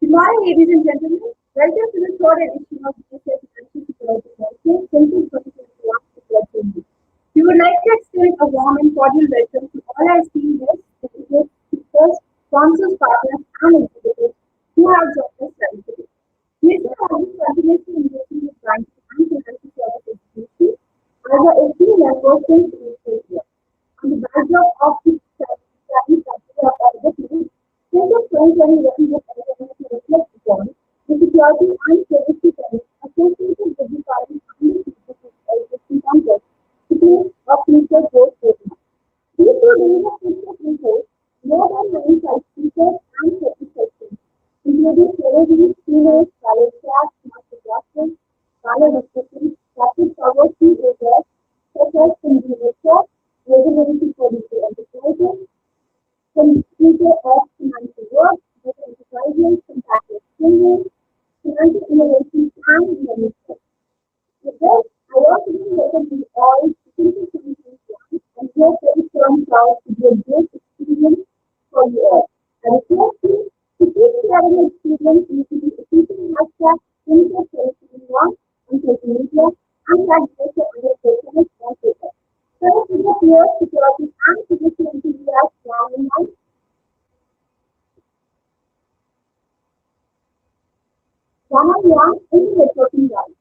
Good morning, ladies and gentlemen. Welcome to the third edition of BSS Financial Security Council, Central 2021 Security. We would like to extend a warm and cordial welcome to all our esteemed guests, delegates, speakers, sponsors, partners, and exhibitors who have joined us today. BSS has been continuously engaging with banks and financial service institutions as a FD member since initial year. On the backdrop of the studies that we have witnessed, since 2021 was organized to reflect upon the security and privacy concerns associated with the current and the future existing context to create a future growth roadmap. These two days of future report more than 95 speakers and 30 sessions, including strategies, keynotes, college class, master classes, panel discussions that will cover key areas such as consumer trust, regulatory for digital enterprises, future of financial work, data enterprises, compacted exchanges, financial innovation, and money trust. With this, I also welcome you all to Simple 2021 and hope that it turns out to be a great experience for you all. I request you to keep sharing your experience using the official hashtag Simple 2021 on social media and tag Data under social on Twitter. So, with the peers, security, and physical enthusiasts joining us, one-on-one in the networking guide.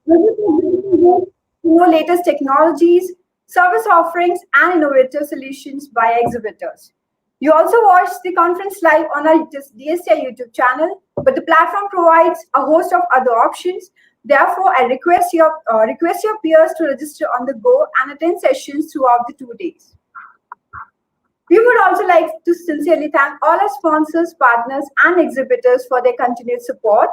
Visit the digital to know latest technologies, service offerings, and innovative solutions by exhibitors. You also watch the conference live on our DSCI YouTube channel, but the platform provides a host of other options. Therefore, I request your peers to register on the go and attend sessions throughout the 2 days. We would also like to sincerely thank all our sponsors, partners, and exhibitors for their continued support.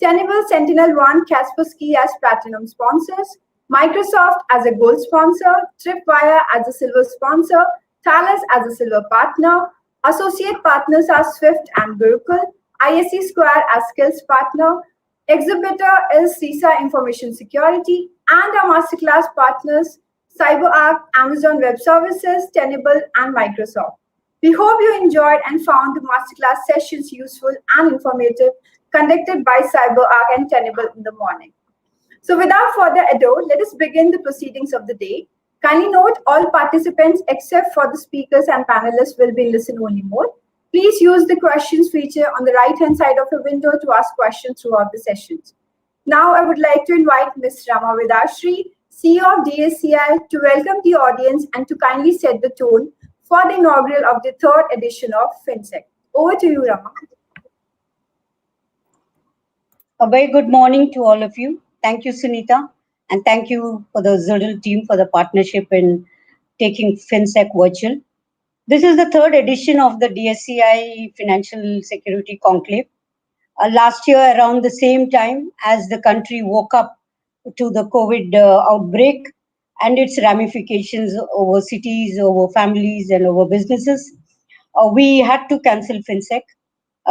Tenable, SentinelOne, Kaspersky as platinum sponsors, Microsoft as a gold sponsor, Tripwire as a silver sponsor, Thales as a silver partner, associate partners are Swift and Gurukul, ISC Square as skills partner, exhibitor is CISA Information Security, and our masterclass partners CyberArk, Amazon Web Services, Tenable, and Microsoft. We hope you enjoyed and found the masterclass sessions useful and informative conducted by CyberArk and Tenable in the morning. So without further ado, let us begin the proceedings of the day. Kindly note all participants except for the speakers and panelists will be in listen-only mode. Please use the questions feature on the right-hand side of your window to ask questions throughout the sessions. Now I would like to invite Ms. Rama Vedashri, CEO of DSCI, to welcome the audience and to kindly set the tone for the inaugural of the third edition of FinSec. Over to you, Rama. A very good morning to all of you. Thank you, Sunita, and thank you for the Zodal team for the partnership in taking FinSec virtual. This is the third edition of the DSCI Financial Security Conclave. Last year, around the same time as the country woke up to the COVID outbreak and its ramifications over cities, over families, and over businesses, we had to cancel FinSec.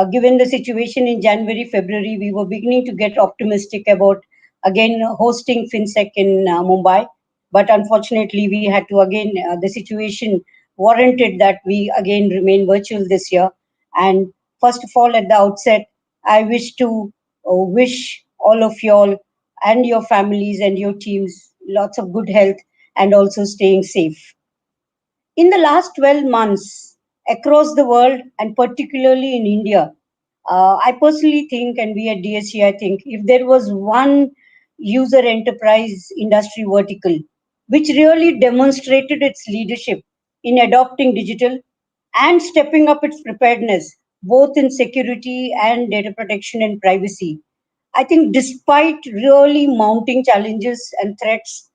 Given the situation in January, February, we were beginning to get optimistic about again hosting FinSec in Mumbai. But unfortunately, we had to again, the situation warranted that we again remain virtual this year. And first of all, at the outset, I wish to wish all of you all and your families and your teams lots of good health and also staying safe. In the last 12 months, across the world and particularly in India, I personally think, and we at DSCI think, if there was one user enterprise industry vertical which really demonstrated its leadership in adopting digital and stepping up its preparedness, both in security and data protection and privacy, I think despite really mounting challenges and threats,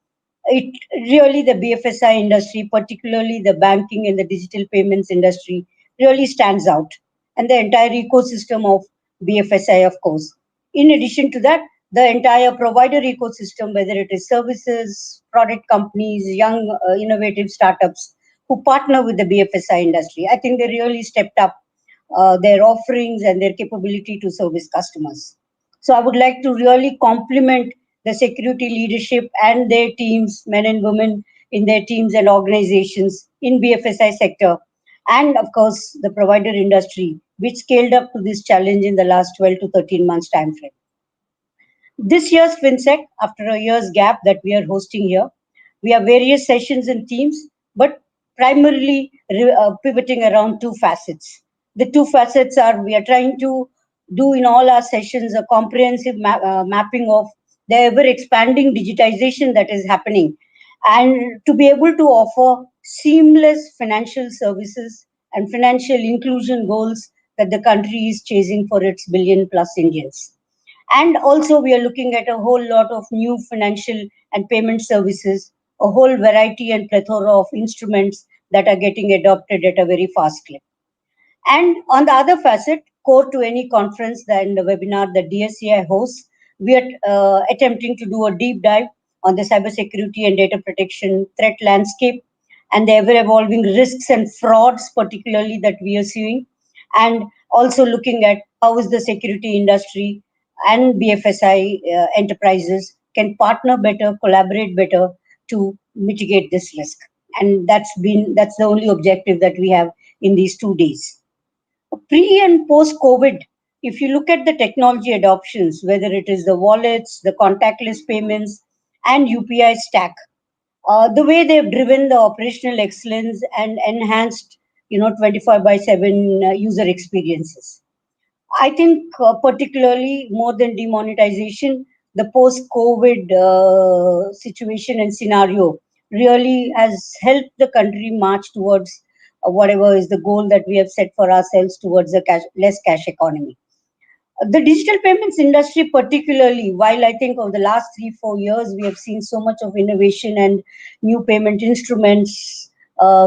it really the BFSI industry, particularly the banking and the digital payments industry, really stands out, and the entire ecosystem of BFSI, of course. In addition to that, the entire provider ecosystem, whether it is services, product companies, young innovative startups who partner with the BFSI industry, I think they really stepped up their offerings and their capability to service customers. So I would like to really compliment the security leadership and their teams, men and women in their teams and organizations in BFSI sector, and of course the provider industry which scaled up to this challenge in the last 12 to 13 months time frame. This year's FinSec, after a year's gap that we are hosting here, we have various sessions and themes, but primarily pivoting around two facets. The two facets are we are trying to do in all our sessions a comprehensive mapping of the ever expanding digitization that is happening, and to be able to offer seamless financial services and financial inclusion goals that the country is chasing for its billion plus Indians. And also, we are looking at a whole lot of new financial and payment services, a whole variety and plethora of instruments that are getting adopted at a very fast clip. And on the other facet, core to any conference and the webinar that DSCI hosts, we are attempting to do a deep dive on the cybersecurity and data protection threat landscape and the ever-evolving risks and frauds, particularly that we are seeing, and also looking at how is the security industry and BFSI enterprises can partner better, collaborate better to mitigate this risk. And that's the only objective that we have in these 2 days. Pre and post COVID, if you look at the technology adoptions, whether it is the wallets, the contactless payments, and UPI stack, the way they've driven the operational excellence and enhanced, 24 by 7 user experiences. I think, particularly more than demonetization, the post-COVID situation and scenario really has helped the country march towards whatever is the goal that we have set for ourselves towards a less cash economy. The digital payments industry, particularly, while I think over the last 3-4 years we have seen so much of innovation and new payment instruments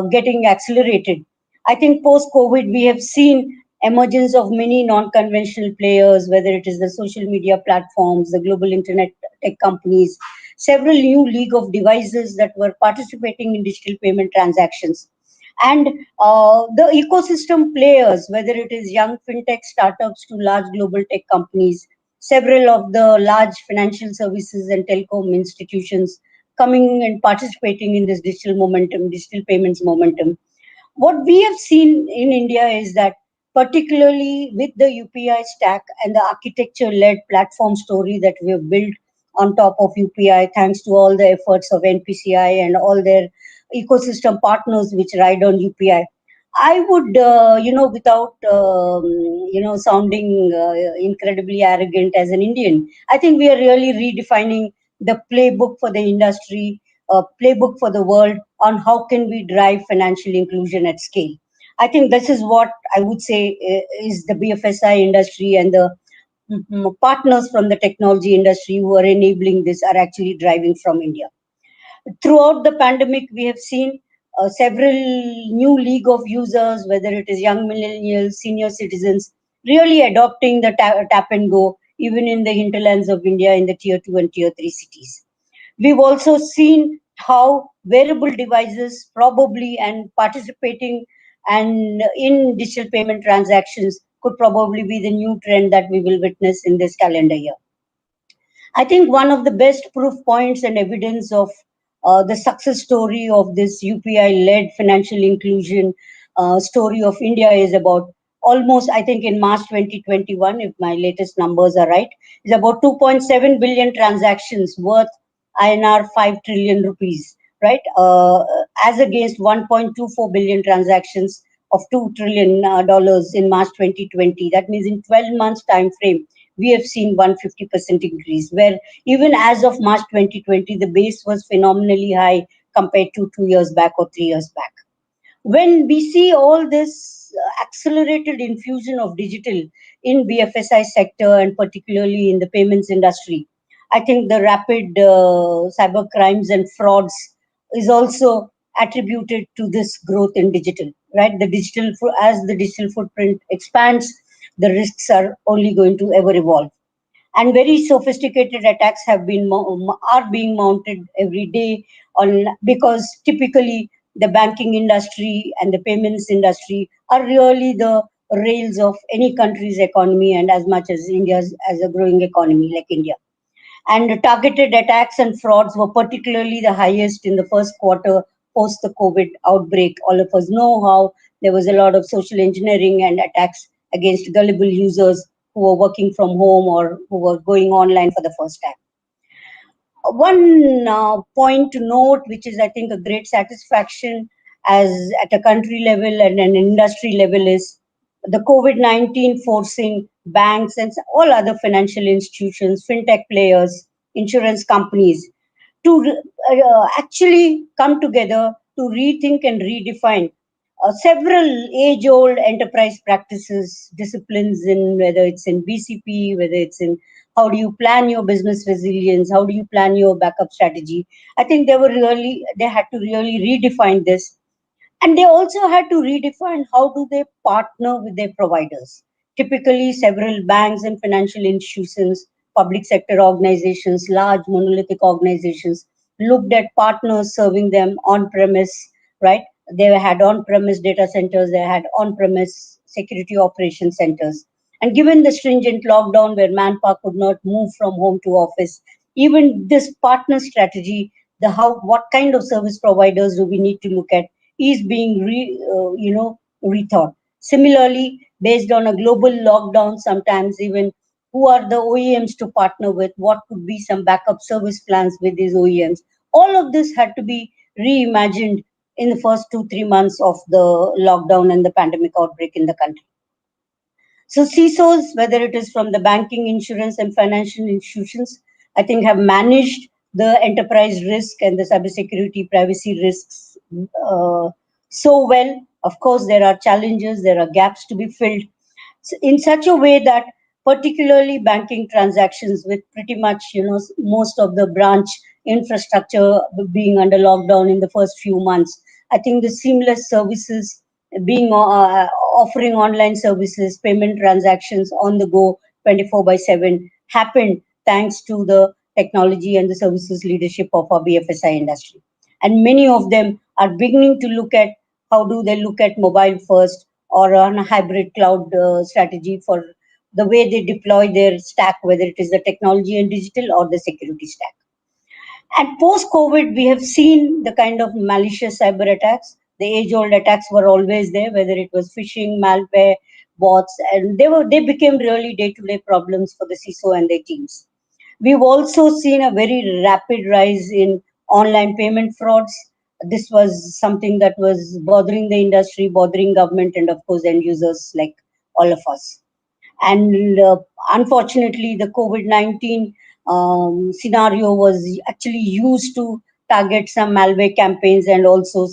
getting accelerated, I think post COVID we have seen emergence of many non-conventional players, whether it is the social media platforms, the global internet tech companies, several new league of devices that were participating in digital payment transactions. And the ecosystem players, whether it is young fintech startups to large global tech companies, several of the large financial services and telecom institutions coming and participating in this digital momentum, digital payments momentum. What we have seen in India is that, particularly with the UPI stack and the architecture led platform story that we have built on top of UPI, thanks to all the efforts of NPCI and all their ecosystem partners which ride on UPI. I would, without, sounding incredibly arrogant as an Indian, I think we are really redefining the playbook for the industry, playbook for the world on how can we drive financial inclusion at scale. I think this is what I would say is the BFSI industry and the partners from the technology industry who are enabling this are actually driving from India. Throughout the pandemic, we have seen several new league of users, whether it is young millennials, senior citizens, really adopting the tap and go, even in the hinterlands of India, in the tier 2 and tier 3 cities. We've also seen how wearable devices probably and participating and in digital payment transactions could probably be the new trend that we will witness in this calendar year. I think one of the best proof points and evidence of the success story of this UPI-led financial inclusion story of India is about almost, I think in March 2021, if my latest numbers are right, is about 2.7 billion transactions worth INR 5 trillion rupees, right? As against 1.24 billion transactions of $2 trillion in March 2020. That means in 12 months time frame, we have seen 150% increase, where even as of March 2020, the base was phenomenally high compared to 2 years back or 3 years back. When we see all this accelerated infusion of digital in BFSI sector and particularly in the payments industry, I think the rapid cyber crimes and frauds is also attributed to this growth in digital, right? As the digital footprint expands, the risks are only going to ever evolve. And very sophisticated attacks are being mounted every day on, because typically the banking industry and the payments industry are really the rails of any country's economy, and as much as India's as a growing economy like India. And targeted attacks and frauds were particularly the highest in the first quarter post the COVID outbreak. All of us know how there was a lot of social engineering and attacks against gullible users who were working from home or who were going online for the first time. One point to note, which is I think a great satisfaction as at a country level and an industry level, is the COVID-19 forcing banks and all other financial institutions, fintech players, insurance companies to actually come together to rethink and redefine several age-old enterprise practices, disciplines in whether it's in BCP, whether it's in how do you plan your business resilience, how do you plan your backup strategy. I think they had to really redefine this, and they also had to redefine how do they partner with their providers. Typically, several banks and financial institutions, public sector organizations, large monolithic organizations looked at partners serving them on premise, right? They had on premise data centers, they had on premise security operation centers. And given the stringent lockdown where manpower could not move from home to office, even this partner strategy, the how what kind of service providers do we need to look at is being rethought. Similarly, based on a global lockdown, sometimes even who are the OEMs to partner with, what could be some backup service plans with these OEMs. All of this had to be reimagined in the first 2-3 months of the lockdown and the pandemic outbreak in the country. So CISOs, whether it is from the banking, insurance, and financial institutions, I think have managed the enterprise risk and the cybersecurity privacy risks so well. Of course, there are challenges, there are gaps to be filled in such a way that particularly banking transactions with pretty much most of the branch infrastructure being under lockdown in the first few months, I think the seamless services being offering online services, payment transactions on the go 24 by 7 happened thanks to the technology and the services leadership of our BFSI industry. And many of them are beginning to look at how do they look at mobile first or on a hybrid cloud strategy for the way they deploy their stack, whether it is the technology and digital or the security stack. And post COVID, we have seen the kind of malicious cyber attacks. The age old attacks were always there, whether it was phishing, malware, bots, and they became really day to day problems for the CISO and their teams. We've also seen a very rapid rise in online payment frauds. This was something that was bothering the industry, bothering government, and of course, end users like all of us. And unfortunately, the COVID-19 scenario was actually used to target some malware campaigns and also,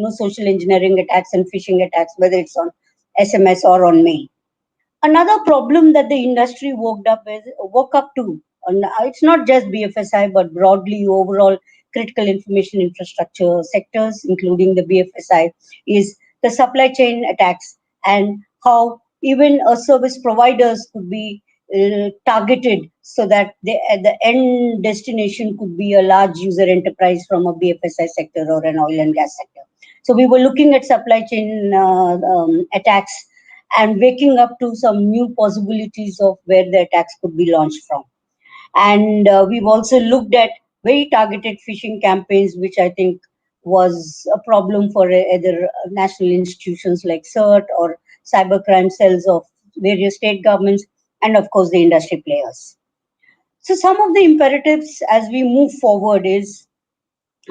social engineering attacks and phishing attacks, whether it's on SMS or on mail. Another problem that the industry woke up to, and it's not just BFSI, but broadly overall critical information infrastructure sectors, including the BFSI, is the supply chain attacks and how even a service providers could be targeted so that the end destination could be a large user enterprise from a BFSI sector or an oil and gas sector. So we were looking at supply chain attacks and waking up to some new possibilities of where the attacks could be launched from. And we've also looked at very targeted phishing campaigns, which I think was a problem for either national institutions like CERT or cybercrime cells of various state governments, and of course the industry players. So some of the imperatives as we move forward is,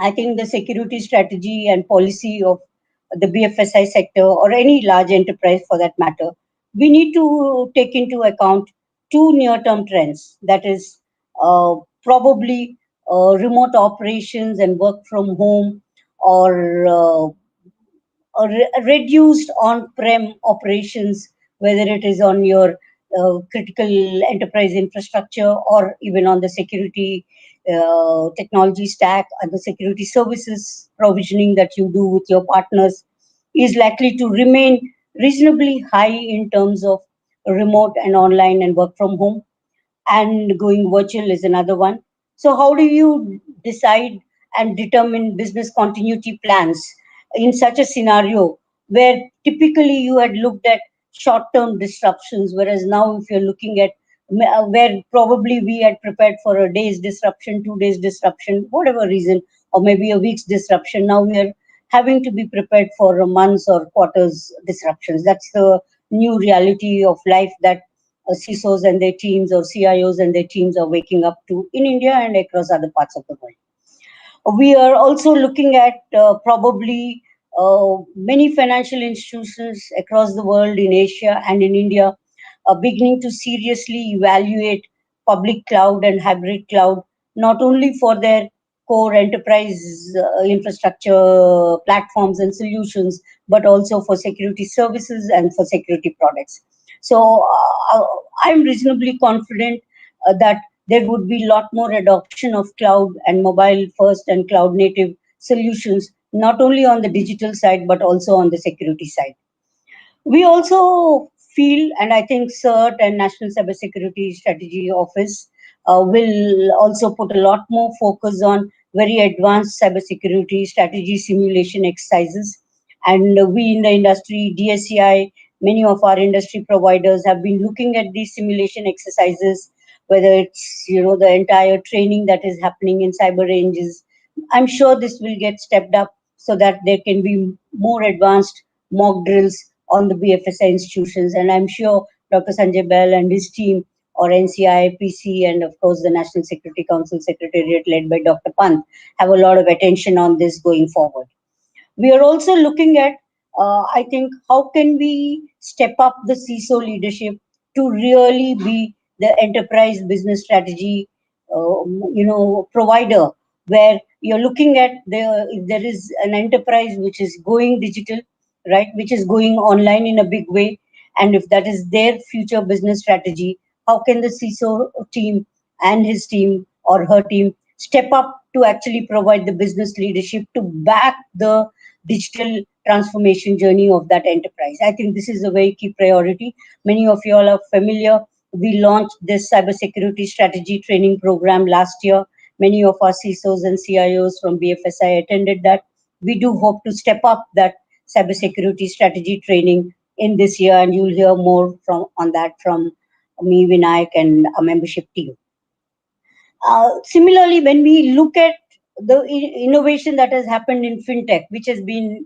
I think the security strategy and policy of the BFSI sector or any large enterprise for that matter, we need to take into account two near-term trends. That is probably remote operations and work from home, or reduced on-prem operations, whether it is on your critical enterprise infrastructure or even on the security technology stack and the security services provisioning that you do with your partners, is likely to remain reasonably high in terms of remote and online and work from home, and going virtual is another one. So how do you decide and determine business continuity plans in such a scenario where typically you had looked at short-term disruptions, whereas now if you're looking at where probably we had prepared for a day's disruption, 2 days disruption, whatever reason, or maybe a week's disruption, now we are having to be prepared for a month's or quarters disruptions. That's the new reality of life that CISOs and their teams or CIOs and their teams are waking up to in India and across other parts of the world. We are also looking at probably many financial institutions across the world in Asia and in India beginning to seriously evaluate public cloud and hybrid cloud, not only for their core enterprise infrastructure platforms and solutions, but also for security services and for security products. So I'm reasonably confident that there would be a lot more adoption of cloud and mobile first and cloud native solutions, not only on the digital side, but also on the security side. We also feel, and I think CERT and National Cybersecurity Strategy Office will also put a lot more focus on very advanced cybersecurity strategy simulation exercises. And we in the industry, DSCI, many of our industry providers have been looking at these simulation exercises, whether it's the entire training that is happening in cyber ranges. I'm sure this will get stepped up so that there can be more advanced mock drills on the BFSI institutions. And I'm sure Dr. Sanjay Bell and his team, or NCI, PC, and of course the National Security Council Secretariat led by Dr. Pant, have a lot of attention on this going forward. We are also looking at, I think, how can we step up the CISO leadership to really be the enterprise business strategy, provider, where you're looking at if there is an enterprise which is going digital, right, which is going online in a big way, and if that is their future business strategy, how can the CISO team and his team or her team step up to actually provide the business leadership to back the digital transformation journey of that enterprise. I think this is a very key priority. Many of you all are familiar. We launched this cybersecurity strategy training program last year. Many of our CISOs and CIOs from BFSI attended that. We do hope to step up that cybersecurity strategy training in this year, and you'll hear more on that from me, Vinayak, and our membership team. Similarly, when we look at the innovation that has happened in fintech, which has been,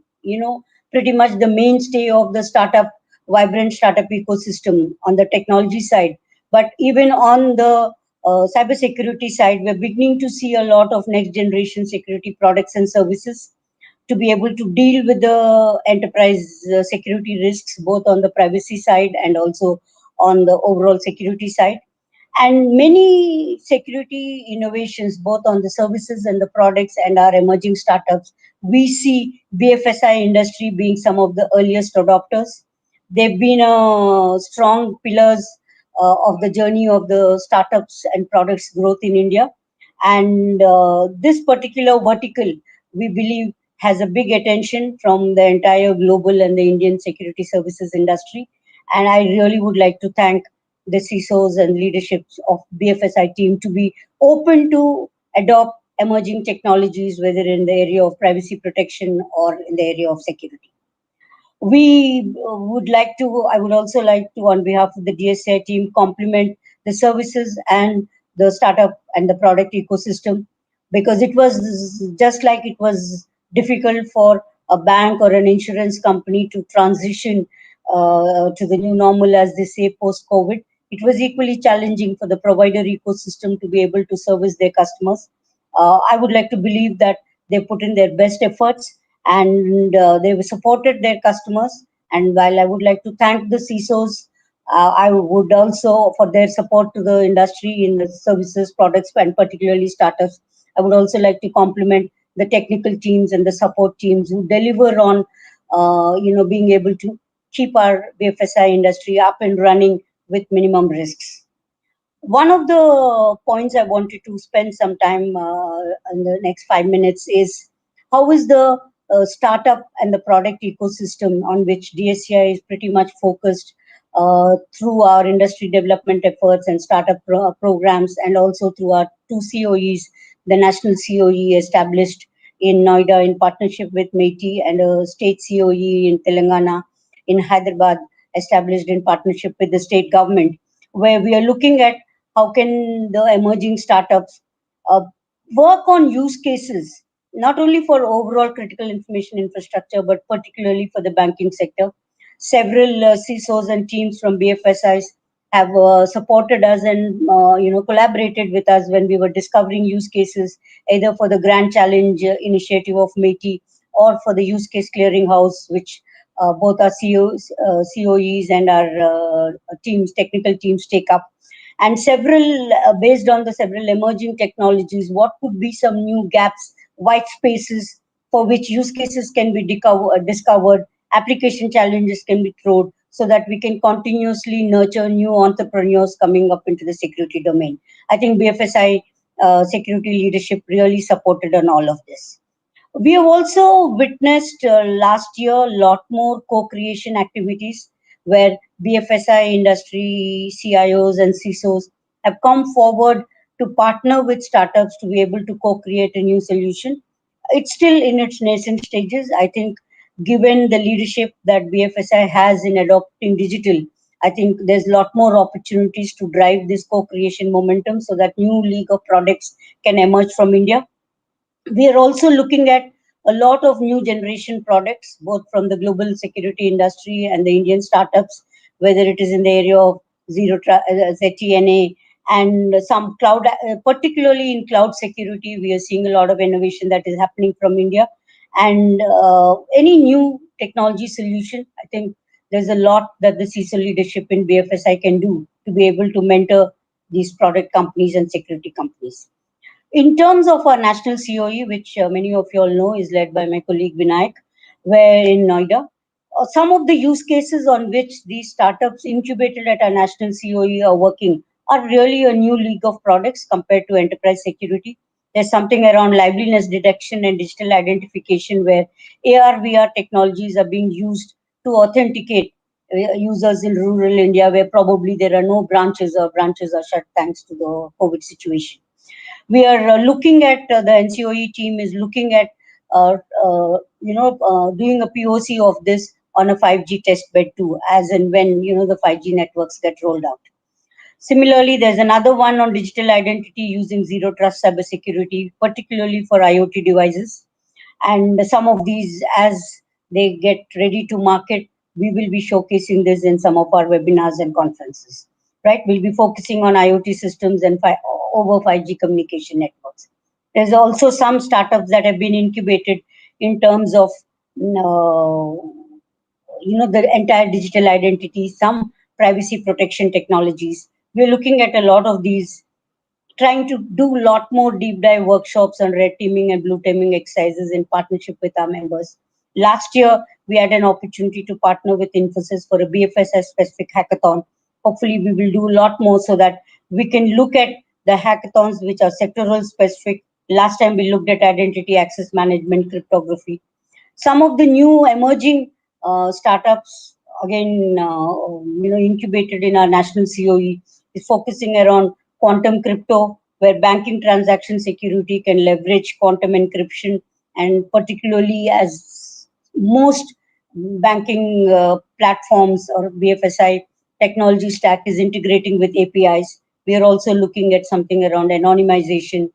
pretty much the mainstay of the vibrant startup ecosystem on the technology side, but even on the cybersecurity side, we're beginning to see a lot of next generation security products and services to be able to deal with the enterprise security risks, both on the privacy side and also on the overall security side. And many security innovations, both on the services and the products and our emerging startups, we see BFSI industry being some of the earliest adopters. They've been strong pillars of the journey of the startups and products growth in India. And this particular vertical, we believe, has a big attention from the entire global and the Indian security services industry. And I really would like to thank the CISOs and leaderships of BFSI team to be open to adopt emerging technologies, whether in the area of privacy protection or in the area of security. I would also like to, on behalf of the DSI team, compliment the services and the startup and the product ecosystem, because it was just like it was difficult for a bank or an insurance company to transition to the new normal, as they say, post-COVID. It was equally challenging for the provider ecosystem to be able to service their customers. I would like to believe that they put in their best efforts, and they supported their customers. And while I would like to thank the CISOs, I would also, for their support to the industry in the services, products, and particularly startups, I would also like to compliment the technical teams and the support teams who deliver on, being able to keep our BFSI industry up and running with minimum risks. One of the points I wanted to spend some time in the next 5 minutes is how is the startup and the product ecosystem on which DSCI is pretty much focused through our industry development efforts and startup programs, and also through our two COEs, the National COE established in Noida in partnership with MEITI, and a state COE in Telangana, in Hyderabad, established in partnership with the state government, where we are looking at how can the emerging startups uh, work on use cases, not only for overall critical information infrastructure, but particularly for the banking sector. Several CISOs and teams from BFSIs have supported us and collaborated with us when we were discovering use cases, either for the Grand Challenge initiative of METI or for the use case clearinghouse, which both our COEs and our teams, technical teams, take up. And several, based on the several emerging technologies, what could be some new gaps, white spaces for which use cases can be discovered, application challenges can be thrown, so that we can continuously nurture new entrepreneurs coming up into the security domain. I think BFSI security leadership really supported on all of this. We have also witnessed last year a lot more co-creation activities where BFSI industry CIOs and CISOs have come forward to partner with startups to be able to co-create a new solution. It's still in its nascent stages. I think given the leadership that BFSI has in adopting digital, I think there's a lot more opportunities to drive this co-creation momentum so that new league of products can emerge from India. We are also looking at a lot of new generation products, both from the global security industry and the Indian startups, whether it is in the area of ZTNA and some cloud, particularly in cloud security. We are seeing a lot of innovation that is happening from India. And any new technology solution, I think there's a lot that the CISO leadership in BFSI can do to be able to mentor these product companies and security companies. In terms of our national COE, which many of you all know is led by my colleague Vinayak, where in Noida, some of the use cases on which these startups incubated at our national COE are working are really a new league of products compared to enterprise security. There's something around liveliness detection and digital identification where AR/VR technologies are being used to authenticate users in rural India where probably there are no branches or branches are shut thanks to the COVID situation. We are looking at the NCOE team is looking at doing a POC of this on a 5G test bed too, as and when the 5G networks get rolled out. Similarly, there's another one on digital identity using zero trust cybersecurity, particularly for IoT devices. And some of these, as they get ready to market, we will be showcasing this in some of our webinars and conferences. Right? We'll be focusing on IoT systems and over 5G communication networks. There's also some startups that have been incubated in terms of the entire digital identity, some privacy protection technologies. We're looking at a lot of these, trying to do a lot more deep dive workshops on red teaming and blue teaming exercises in partnership with our members. Last year, we had an opportunity to partner with Infosys for a BFSI specific hackathon. Hopefully, we will do a lot more so that we can look at the hackathons which are sectoral specific. Last time we looked at identity access management, cryptography. Some of the new emerging startups, again, incubated in our national COE, is focusing around quantum crypto, where banking transaction security can leverage quantum encryption, and particularly as most banking platforms or BFSI technology stack is integrating with APIs. We are also looking at something around anonymization.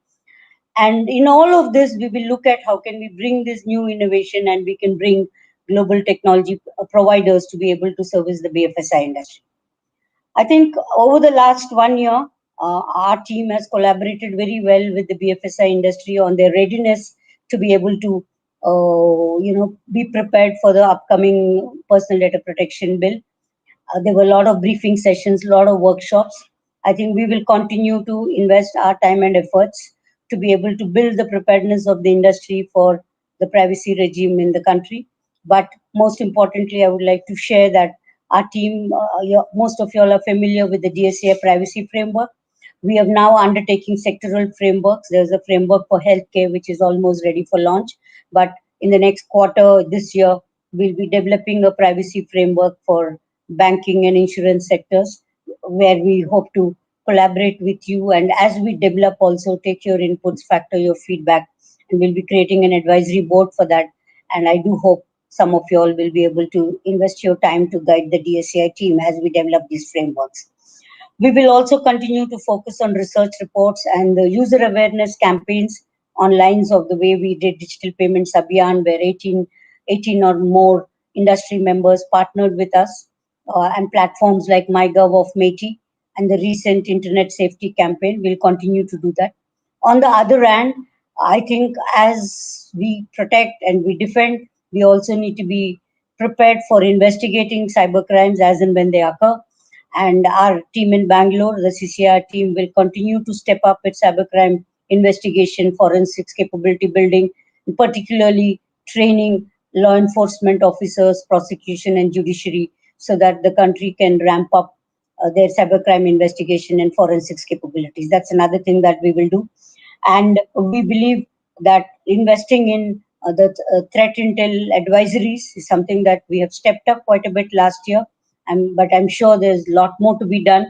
And in all of this, we will look at how can we bring this new innovation and we can bring global technology providers to be able to service the BFSI industry. I think over the last 1 year, our team has collaborated very well with the BFSI industry on their readiness to be able to, be prepared for the upcoming personal data protection bill. There were a lot of briefing sessions, a lot of workshops. I think we will continue to invest our time and efforts to be able to build the preparedness of the industry for the privacy regime in the country. But most importantly, I would like to share that our team, most of you all are familiar with the DSCI privacy framework. We have now undertaking sectoral frameworks. There's a framework for healthcare, which is almost ready for launch. But in the next quarter this year, we'll be developing a privacy framework for banking and insurance sectors, where we hope to collaborate with you. And as we develop, also take your inputs, factor your feedback, and we'll be creating an advisory board for that. And I do hope some of you all will be able to invest your time to guide the DSCI team as we develop these frameworks. We will also continue to focus on research reports and the user awareness campaigns on lines of the way we did Digital Payments Abhiyan, where 18 or more industry members partnered with us, and platforms like MyGov of METI and the recent Internet Safety Campaign will continue to do that. On the other hand, I think as we protect and we defend, we also need to be prepared for investigating cybercrimes as and when they occur. And our team in Bangalore, the CCR team, will continue to step up its cybercrime investigation, forensics capability building, particularly training law enforcement officers, prosecution, and judiciary, so that the country can ramp up their cybercrime investigation and forensics capabilities. That's another thing that we will do. And we believe that investing in the threat intel advisories is something that we have stepped up quite a bit last year. But I'm sure there's a lot more to be done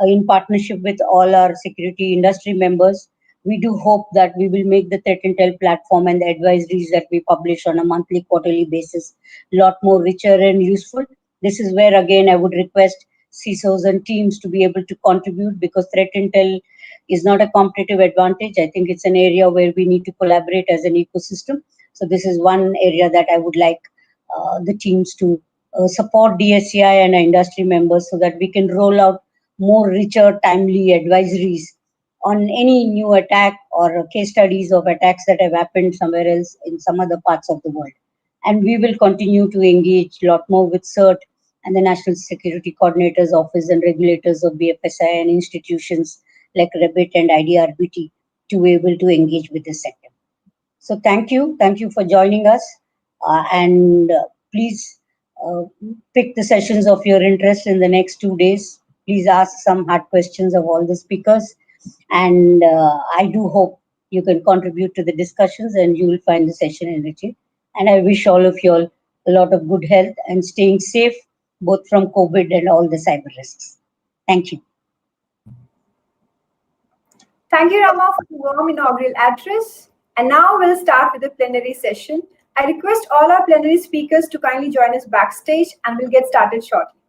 in partnership with all our security industry members. We do hope that we will make the threat intel platform and the advisories that we publish on a monthly, quarterly basis a lot more richer and useful. This is where, again, I would request CISOs and teams to be able to contribute, because threat intel is not a competitive advantage. I think it's an area where we need to collaborate as an ecosystem. So this is one area that I would like the teams to support DSCI and our industry members, so that we can roll out more richer, timely advisories on any new attack or case studies of attacks that have happened somewhere else in some other parts of the world. And we will continue to engage a lot more with CERT and the National Security Coordinator's Office and regulators of BFSI and institutions like REBIT and IDRBT to be able to engage with the sector. So thank you for joining us, and please pick the sessions of your interest in the next 2 days. Please ask some hard questions of all the speakers, and I do hope you can contribute to the discussions and you will find the session enriching. And I wish all of you all a lot of good health and staying safe, both from COVID and all the cyber risks. Thank you. Thank you, Rama, for the warm inaugural address. And now we'll start with the plenary session. I request all our plenary speakers to kindly join us backstage, and we'll get started shortly.